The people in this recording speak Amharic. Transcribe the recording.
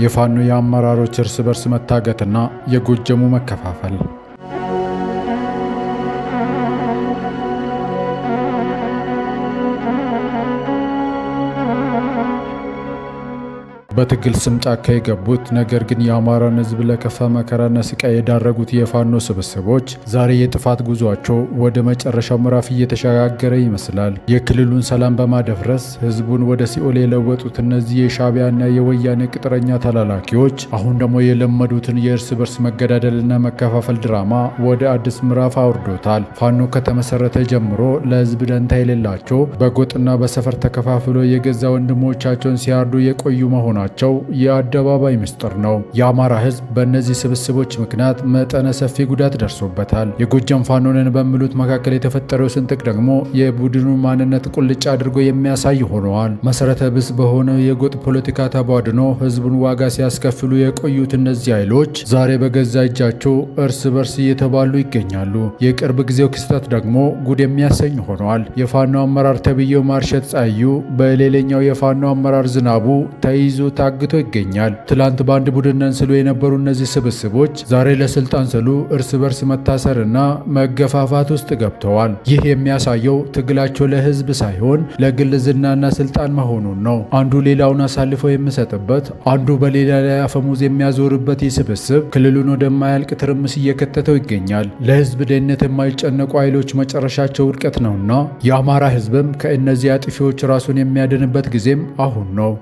የፋኖ የአመራሮች እርስ በርስ መታገትና የጎጀሙ መከፋፈል። በትግል ስም ጫካ የገቡት ነገር ግን የአማራን ሕዝብ ለከፋ መከራና ስቃይ የዳረጉት የፋኖ ስብስቦች ዛሬ የጥፋት ጉዟቸው ወደ መጨረሻው ምዕራፍ እየተሸጋገረ ይመስላል። የክልሉን ሰላም በማደፍረስ ሕዝቡን ወደ ሲኦል የለወጡት እነዚህ የሻዕቢያና የወያኔ ቅጥረኛ ተላላኪዎች አሁን ደግሞ የለመዱትን የእርስ በርስ መገዳደልና መከፋፈል ድራማ ወደ አዲስ ምዕራፍ አውርዶታል። ፋኖ ከተመሰረተ ጀምሮ ለሕዝብ ደንታ የሌላቸው በጎጥና በሰፈር ተከፋፍሎ የገዛ ወንድሞቻቸውን ሲያርዱ የቆዩ መሆናቸው የአደባባይ ምስጢር ነው። የአማራ ሕዝብ በእነዚህ ስብስቦች ምክንያት መጠነ ሰፊ ጉዳት ደርሶበታል። የጎጃም ፋኖንን በሚሉት መካከል የተፈጠረው ስንጥቅ ደግሞ የቡድኑን ማንነት ቁልጭ አድርጎ የሚያሳይ ሆነዋል። መሰረተ ቢስ በሆነ የጎጥ ፖለቲካ ተቧድኖ ሕዝቡን ዋጋ ሲያስከፍሉ የቆዩት እነዚህ ኃይሎች ዛሬ በገዛ እጃቸው እርስ በርስ እየተባሉ ይገኛሉ። የቅርብ ጊዜው ክስተት ደግሞ ጉድ የሚያሰኝ ሆነዋል። የፋኖ አመራር ተብዬው ማርሸት ጻዩ በሌላኛው የፋኖ አመራር ዝናቡ ተይዞ ታግቶ ይገኛል። ትላንት በአንድ ቡድን ነን ስሉ የነበሩ እነዚህ ስብስቦች ዛሬ ለስልጣን ስሉ እርስ በርስ መታሰርና መገፋፋት ውስጥ ገብተዋል። ይህ የሚያሳየው ትግላቸው ለህዝብ ሳይሆን ለግል ዝናና ስልጣን መሆኑን ነው። አንዱ ሌላውን አሳልፎ የሚሰጥበት፣ አንዱ በሌላ ላይ አፈሙዝ የሚያዞርበት ይህ ስብስብ ክልሉን ወደማያልቅ ትርምስ እየከተተው ይገኛል። ለህዝብ ደህንነት የማይጨነቁ ኃይሎች መጨረሻቸው ውድቀት ነውና የአማራ ህዝብም ከእነዚህ አጥፊዎች ራሱን የሚያድንበት ጊዜም አሁን ነው።